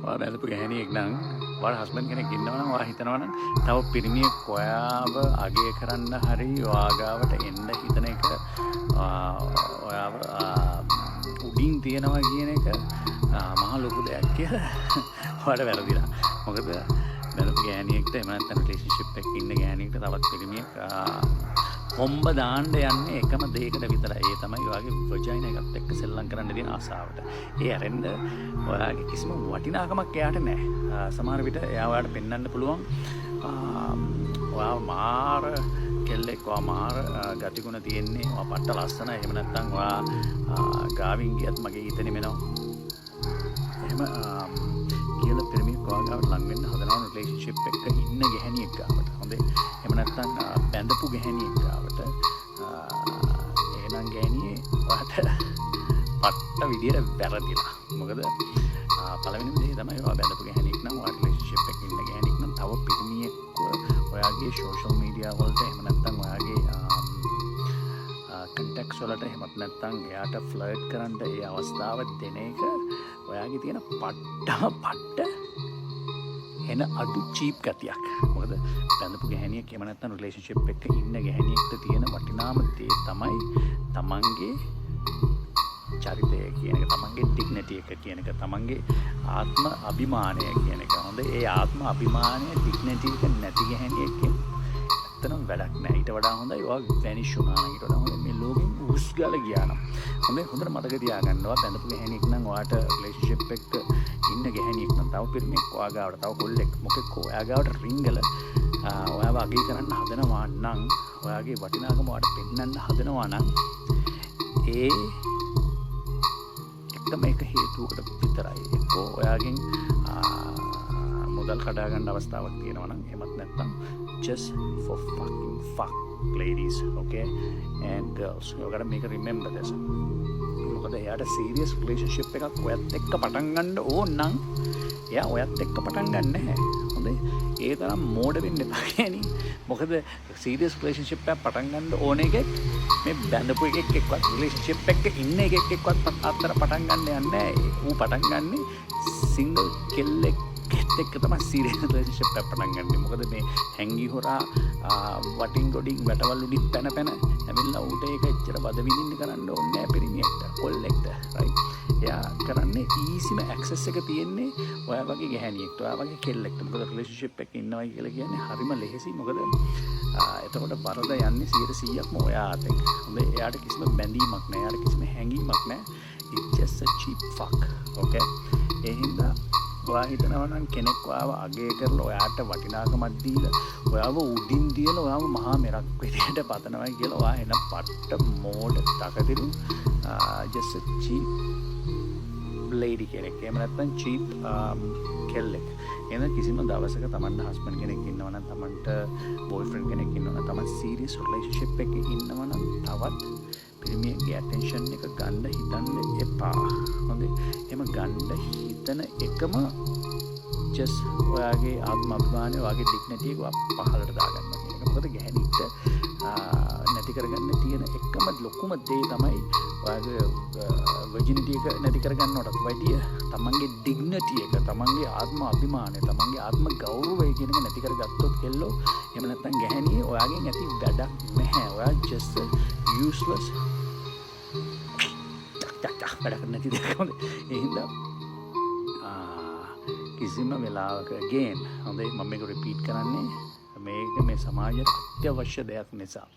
ඔයා බැලපු ගැහණියෙක් නම් ඔයාලා හස්බන්ඩ් කෙනෙක් ඉන්නවා නම් ඔයා හිතනවා නම් තව පිරිමියෙක් ඔයාව අගය කරන්න හරි ඔයාගාවට එන්න හිතන එක ඔයාව උඩින් තියනවා කියන එක මහා ලොකු දෙයක් කියලා ඔයාලට වැරදිලා. මොකද බැලපු ගැහණියෙක්ට එහෙම නැත්නම් රිලේෂන්ෂිප් එකක ඉන්න ගැහණියෙක්ට තවත් පිරිමියෙක් හොම්බ දාන්න යන්නේ එකම දෙයකට විතරයි. ඒ තමයි ඔයාගේ වජයිනා එකත් එක්ක සෙල්ලම් කරන්න තියෙන ආසාවට. ඒ අරෙන්න ඔයාගේ කිසිම වටිනාකමක් එයාට නැහැ. සමහර විට එයා ඔයාලට පෙන්වන්න පුළුවන් ඔයා මාර කෙල්ලෙක්, ඔයා මාර ගතිගුණ තියෙන්නේ, ඔයා පට්ට ලස්සනයි. එහෙම නැත්නම් ඔයා ගාවින් ගියත් මගේ හිත නිමෙනවා. එහෙම කියලා පිරිමියෙක් ඔයාගාවට ලං වෙන්න හදනවා රිලේෂන්ෂිප් එකක ඉන්න ගැහණියෙක් ගාවට. හොඳේ. එහෙම නැත්නම් බැඳපු ගැහණියෙක් ගාවට. එහෙනම් ගැහණියේ ඔයාට පට්ට විදියට වැරදිලා. මොකද පළවෙනිම දේ තමයි ඔයා බැඳපු ගැහණියෙක් නම්, ඔයා රිලේෂන්ෂිප් එකක ඉන්න ගැහණියෙක් නම් තව පිරිමියෙක්ව ඔයාගේ සෝෂල් මීඩියා වලට එහෙම නැත්නම් ඔයාගේ කන්ටැක්ට්ස් වලට එහෙමත් නැත්නම් එයාට ෆ්ලර්ට් කරන්න ඒ අවස්ථාව දෙන එක ඔයාගේ තියෙන පට්ට එන අඩු චීප් ගතියක්. මොකද බැඳපු ගැහණියෙක් එහෙම නැත්නම් රිලේෂන්ෂිප් එකක ඉන්න ගැහණියෙක්ට තියෙන වටිනාම දේ තමයි තමන්ගේ චරිතය කියන එක, තමන්ගේ ඩිග්නිටි එක කියන එක, තමන්ගේ ආත්ම අභිමානය කියන එක. හොඳ ඒ ආත්ම අභිමානය ඩිග්නිටි එක නැති ගැහණියෙක්ගෙන් ඇත්තටම වැඩක් නැහැ. ඊට වඩා හොඳයි ඔයා වැනිෂ් වුණා නම්, ඊට වඩා හොඳයි මේ ලෝකෙන් උස් ගාලා ගියා නම්. හොඳට මතක තියාගන්නවා බැඳපු ගැහණියෙක් නම් ඔයාට රිලේෂන්ෂිප් එකක ඉන්න ගැහණියෙක් නම් තව පිරිමියෙක් ඔයාගාවට, තව කොල්ලෙක් මොකෙක් ඔයාගාවට රිංගල ඔයාව අගය කරන්න හදනවා නම්, ඔයාගේ වටිනාකම ඔයාට පෙන්වන්න හදනවා නම් ඒ එකම එක හේතුවකට විතරයි. එක්කෝ ඔයාගෙන් මුදල් කඩා ගන්න අවස්ථාවක් තියෙනවා නම්, එහෙමත් නැත්නම් just for fucking fuck ladies, okay, and girls, you gotta make a remember this. මොකද එයාට සීරියස් රිලේෂන්ෂිප් එකක් ඔයත් එක්ක පටන් ගන්න ඕන නම් එයා ඔයත් එක්ක පටන් ගන්න නැහැ. හොඳයි. ඒ තරම් මෝඩ වෙන්න එපා කියන්නේ. මොකද සීරියස් රිලේෂන්ෂිප් එකක් පටන් ගන්න ඕන එකෙක් මේ බැඳපු එකෙක් එක්කවත් රිලේෂන්ෂිප් එකක ඉන්න එකෙක් එක්කවත් අතර පටන් ගන්න යන්නේ නැහැ. ඌ පටන් ගන්නේ සිංගල් කෙල්ලෙක් එක්ක තමයි සීරියස් රිලේෂන්ෂිප් එකක් පටන් ගන්න. මොකද මේ හැංගි හොරා වටින් ගොඩින් වැටවල් උඩින් පැන ඇවිල්ලා ඌට ඒක එච්චර බද විඳින්න කරන්න ඕනේ නැහැ පිරිමියෙක්ට, කොල්ලෙක්ට, රයිට්. එයා කරන්නේ ඊසිම ඇක්සස් එක තියෙන්නේ ඔයා වගේ ගැහණියෙක්ට, ඔයා වගේ කෙල්ලෙක්ට. මොකද රිලේෂන්ෂිප් එකක ඉන්නවා කියලා කියන්නේ හරිම ලෙහෙසි. මොකද එතකොට වරද යන්නේ 100%ක්ම ඔයා අතෙන්. හොඳේ. එයාට කිසිම බැඳීමක් නැහැ, එයාට කිසිම හැඟීමක් නැහැ. It's just a cheap fuck, okay? ඒ හින්දා ඔයා හිතනවා නම් කෙනෙක් ඔයාව අගය කරලා ඔයාට වටිනාකමක් දීලා ඔයාව උඩින් තියලා ඔයාව මහා මෙරක් විදියට පතනවා කියලා ඔයා එන පට්ට මෝඩ තකතිරු just a cheap lady කෙනෙක්. එහෙම නැත්නම් cheap කෙල්ලෙක්. එහෙනම් කිසිම දවසක තමන්ට හස්බන්ඩ් කෙනෙක් ඉන්නවා නම්, තමන්ට බෝයිෆ්‍රෙන්ඩ් කෙනෙක් ඉන්නවා නම්, තමන් සීරියස් රිලේෂන්ෂිප් එකක ඉන්නවා නම් තවත් පිරිමියෙක්ගේ ඇටෙන්ෂන් එක ගන්න හිතන්න එපා. හොඳේ. එහෙම ගන්න හිතන එකම just ඔයාගේ ආත්ම අභිමානය, ඔයාගේ ඩිග්නිටි එක පහළට දාගන්නවා කියන එක. මොකද ගැහණිට නැති කරගන්න තියෙන එකම ලොකුම දේ තමයි ඔයාගේ වර්ජිනිටි එක නැති කරගන්නවටත් වැඩිය තමන්ගේ ඩිග්නිටි එක, තමන්ගේ ආත්ම අභිමානය, තමන්ගේ ආත්ම ගෞරවය කියන එක නැති කරගත්තොත් කෙල්ලෝ, එහෙම නැත්නම් ගැහණිය ඔයාගෙන් ඇති වැඩක් නැහැ. ඔයා just useless වැඩක් නැති දෙයක්. හොඳේ. ඒ හින්දා කිසිම වෙලාවක again, හොඳේ, මම මේක රිපීට් කරන්නේ මේක මේ සමාජයට අත්‍යවශ්‍ය දෙයක් නිසා.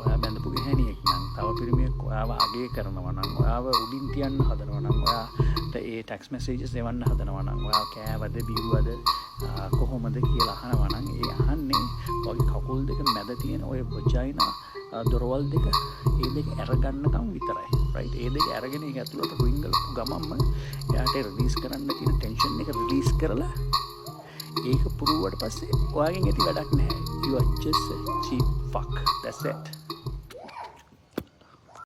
ඔයා බැඳපු ගැහණියෙක් නම් තව පිරිමියෙක් ඔයාව අගය කරනවා නම්, ඔයාව උඩින් තියන්න හදනවා නම්, ඔයාට ඒ ටෙක්ස්ට් මෙසේජස් එවන්න හදනවා නම්, ඔයා කෑවද බිව්වද කොහොමද කියලා අහනවා නම්, ඒ අහන්නේ ඔයාගේ කකුල් දෙක මැද තියෙන ඔය වජයිනා දොරවල් දෙක, ඒ දෙක අරගන්නකම් විතරයි, රයිට්. ඒ දෙක අරගෙන ඒක ඇතුළට රින්ගලපු ගමන්ම එයාට රිලීස් කරන්න තියෙන ටෙන්ෂන් එක රිලීස් කරලා ඒක පුරුවට පස්සේ ඔයාගෙන් ඇති වැඩක් නැහැ. You are just a cheap fuck. That's it.